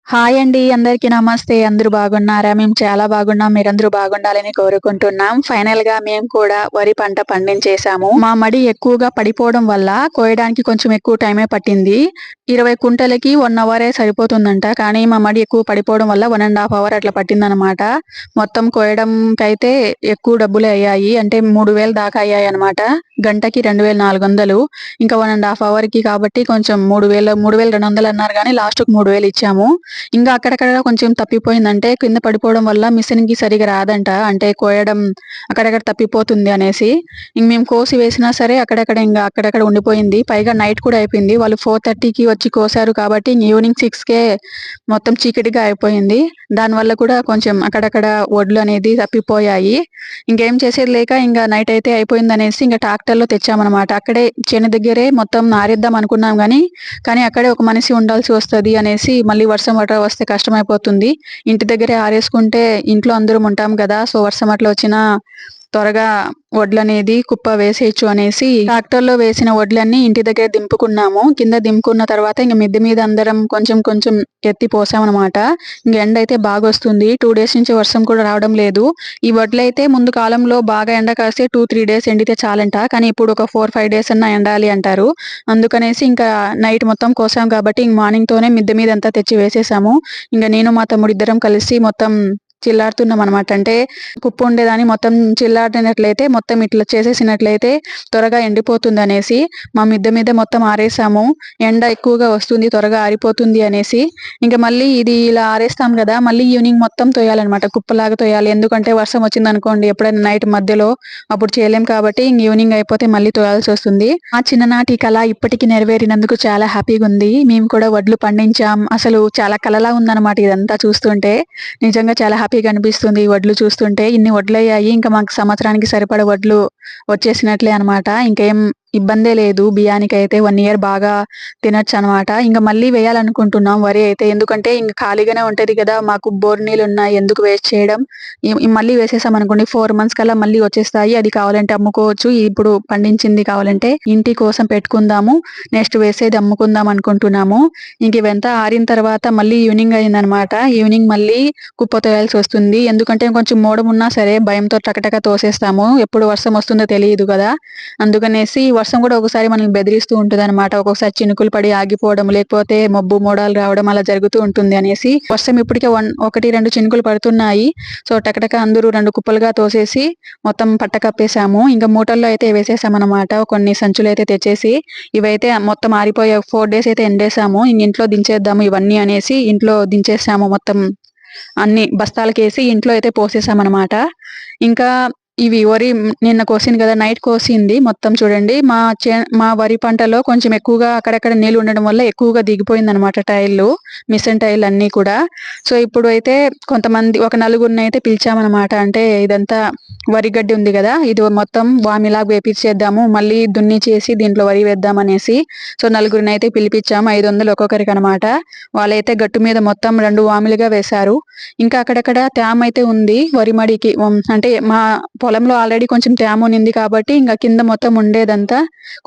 Hi అండి. అందరికీ నమస్తే. అందరూ బాగున్నారా? మేము చాలా బాగున్నాం. మీరందరూ బాగుండాలని కోరుకుంటున్నాం. ఫైనల్‌గా మేము కూడా వరి పంట పండించేసాము. మా మడి ఎక్కువగా పడిపోవడం వల్ల కోయడానికి కొంచెం ఎక్కువ టైమే పట్టింది. 20 కుంటలకి 1 అవరే సరిపోతుందంట. కానీ మా మడి ఎక్కువ పడిపోవడం వల్ల 1 ½ అవర్ అట్లా పట్టిందనమాట. మొత్తం కోయడంకైతే ఎక్కువ డబ్బులే అయ్యాయి. అంటే 3000 దాకా అయ్యాయన్నమాట. గంటకి 2400. ఇంకా 1 ½ అవర్‌కి కాబట్టి కొంచెం 3000, 3200 అన్నారు గానీ లాస్ట్‌కి 3000 ఇచ్చాము. ఇంకా అక్కడక్కడ కొంచెం తప్పిపోయిందంటే కింద పడిపోవడం వల్ల మిషన్‌కి సరిగ్గా రాదంట. అంటే కోయడం అక్కడక్కడ తప్పిపోతుంది అనేసి. ఇంక మేము కోసి వేసినా సరే అక్కడక్కడ ఉండిపోయింది. పైగా నైట్ కూడా అయిపోయింది. వాళ్ళు 4:30కి వచ్చి కోసారు కాబట్టి ఈవినింగ్ 6కే మొత్తం చీకటిగా అయిపోయింది. దానివల్ల కూడా కొంచెం అక్కడక్కడ వడ్లు అనేది తప్పిపోయాయి. ఇంకేం చేసేది లేక ఇంక నైట్ అయితే అయిపోయిందనేసి ఇంక ట్రాక్టర్‌లో తెచ్చామనమాట. అక్కడే చేను దగ్గరే మొత్తం ఆరేద్దాం అనుకున్నాం గానీ, కానీ అక్కడే ఒక మనిషి ఉండాల్సి వస్తది అనేసి మళ్ళీ వర్షం అట్లా వస్తే కష్టమైపోతుంది. ఇంటి దగ్గరే ఆరేసుకుంటే ఇంట్లో అందరం ఉంటాం గదా! సో, వర్షం అట్లా వచ్చినా త్వరగా వడ్లనేది కుప్ప వేసేయొచ్చు అనేసి ట్రాక్టర్‌లో వేసిన వడ్లన్నీ ఇంటి దగ్గర దింపుకున్నాము. కింద దింపుకున్న తర్వాత ఇంక మిద్దె మీద అందరం కొంచెం కొంచెం ఎత్తి పోసామనమాట. ఇంక ఎండైతే బాగొస్తుంది. 2 డేస్ నుంచి వర్షం కూడా రావడం లేదు. ఈ వడ్లయితే ముందు కాలంలో బాగా ఎండ కాస్తే 2, 3 డేస్ ఎండితే చాలంట. కానీ ఇప్పుడు ఒక 4, 5 డేస్ అన్నా ఎండాలి అంటారు. అందుకనేసి ఇంకా నైట్ మొత్తం కోసాం కాబట్టి ఇంక మార్నింగ్‌తోనే మిద్దె మీదంతా తెచ్చి వేసేసాము. ఇంక నేను మా తమ్ముడు ఇద్దరం కలిసి మొత్తం చిల్లారుతున్నామనమాట. అంటే కుప్ప ఉండేదాన్ని మొత్తం చిల్లారినట్లయితే మొత్తం ఇట్లా చేసేసినట్లయితే త్వరగా ఎండిపోతుందనేసి మా మిద్దె మీద మొత్తం ఆరేసాము. ఎండ ఎక్కువగా వస్తుంది త్వరగా ఆరిపోతుంది అనేసి. ఇంక మళ్ళీ ఇది ఇలా ఆరేస్తాం గదా! మళ్ళీ ఈవినింగ్ మొత్తం తోయాలనమాట. కుప్పలాగా తోయాలి. ఎందుకంటే వర్షం వచ్చిందనుకోండి ఎప్పుడైనా నైట్ మధ్యలో అప్పుడు చేయలేం కాబట్టి ఇంక ఈవినింగ్ అయిపోతే మళ్ళీ తోయాల్సొస్తుంది. ఆ చిన్ననాటి కల ఇప్పటికి నెరవేరినందుకు చాలా హ్యాపీగుంది. మేము కూడా వడ్లు పండించాం. అసలు చాలా కలలా ఉందనమాట ఇదంతా చూస్తుంటే. నిజంగా చాలా హ్యాపీగా అనిపిస్తుంది ఈ వడ్లు చూస్తుంటే. ఇన్ని వడ్లయ్యాయి. ఇంకా మాకు సంవత్సరానికి సరిపడా వడ్లు వచ్చేసినట్లే అనమాట. ఇంకేం ఇబ్బందే లేదు. బియ్యానికైతే 1 ఇయర్ బాగా తినొచ్చనమాట. ఇంక మళ్ళీ వేయాలనుకుంటున్నాం వరి అయితే. ఎందుకంటే ఇంక ఖాళీగానే ఉంటది గదా! మాకు బోర్ నీళ్లున్నాయి. ఎందుకు వేస్ట్ చేయడం. మళ్ళీ వేసేసామనుకోండి 4 మంత్స్ కల్లా మళ్ళీ వచ్చేస్తాయి. అది కావాలంటే అమ్ముకోవచ్చు. ఇప్పుడు పండించింది కావాలంటే ఇంటి కోసం పెట్టుకుందాము. నెక్స్ట్ వేసేది అమ్ముకుందాం అనుకుంటున్నాము. ఇంక ఇవంతా ఆరిన తర్వాత మళ్ళీ ఈవినింగ్ అయిందనమాట. ఈవినింగ్ మళ్ళీ కుప్ప తోయాల్సొస్తుంది. ఎందుకంటే కొంచెం మోడమున్నా సరే భయంతో టకటక తోసేస్తాము. ఎప్పుడు వర్షం వస్తుందో తెలీదు గదా! అందుకనేసి వర్షం గూడా ఒకసారి మనల్ని బెదిరిస్తూ ఉంటదనమాట. ఒక్కొక్కసారి చినుకులు పడి ఆగిపోవడం, లేకపోతే మబ్బు మోడాలు రావడం అలా జరుగుతూ ఉంటుంది అనేసి. వర్షం ఇప్పటికే 1, 2 చినుకులు పడుతున్నాయి. సో, టకటక అందరూ 2 కుప్పలుగా తోసేసి మొత్తం పట్ట కప్పేసాము. ఇంక మూటల్లో అయితే వేసేసామనమాట. కొన్ని సంచులైతే తెచ్చేసి ఇవైతే మొత్తం ఆరిపోయే 4 డేస్ అయితే ఎండేసాము. ఇంట్లో దించేద్దాము ఇవన్నీ అనేసి ఇంట్లో దించేసాము మొత్తం. అన్ని బస్తాలకేసి ఇంట్లో అయితే పోసేసామనమాట. ఇంకా ఇవి వరి నిన్న కోసింది గదా! నైట్ కోసింది మొత్తం చూడండి. మా వరి పంటలో కొంచెం ఎక్కువగా అక్కడక్కడ నీళ్లు ఉండడం వల్ల ఎక్కువగా దిగిపోయిందనమాట టైర్లు. మిషన్ టైర్లన్నీ కూడా. సో, ఇప్పుడు అయితే కొంతమంది ఒక నలుగురినైతే పిలిచామనమాట. అంటే ఇదంతా వరి గడ్డి ఉంది గదా! ఇది మొత్తం వామిలాగా వేపిచ్చేద్దాము. మళ్ళీ దున్నిచేసి దీంట్లో వరి వేద్దామనేసి. సో, నలుగురినైతే పిలిపిచ్చాము. 500 ఒక్కొక్కరికనమాట. వాళ్ళైతే గట్టు మీద మొత్తం 2 వాములుగా వేశారు. ఇంకా అక్కడక్కడ తేమైతే ఉంది వరి మడికి. అంటే మా పొలంలో ఆల్రెడీ కొంచెం తేమ ఉన్నింది కాబట్టి ఇంక కింద మొత్తం ఉండేదంతా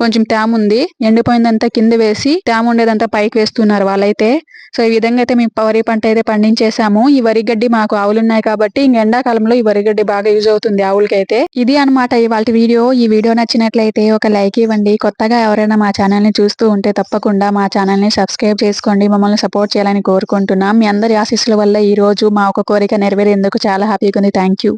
కొంచెం తేముంది. ఎండిపోయిందంతా కింద వేసి తేమ ఉండేదంతా పైకి వేస్తున్నారు వాళ్ళైతే. సో, ఈ విధంగా అయితే మేము వరి పంట అయితే పండించేసాము. ఈ వరి గడ్డి మాకు ఆవులున్నాయి కాబట్టి ఇంక ఎండాకాలంలో ఈ వరి గడ్డి బాగా యూజ్ అవుతుంది ఆవులకైతే. ఇది అనమాట ఇవాల్టి వీడియో. ఈ వీడియో నచ్చినట్లయితే ఒక లైక్ ఇవ్వండి. కొత్తగా ఎవరైనా మా ఛానల్‌ని చూస్తూ ఉంటే తప్పకుండా మా ఛానల్‌ని సబ్స్క్రైబ్ చేసుకోండి. మమ్మల్ని సపోర్ట్ చేయాలని కోరుకుంటున్నాం. మీ అందరి ఆశీస్సుల వల్ల ఈరోజు మా ఒక కోరిక నెరవేరేందుకు చాలా హ్యాపీగా ఉంది. Thank you.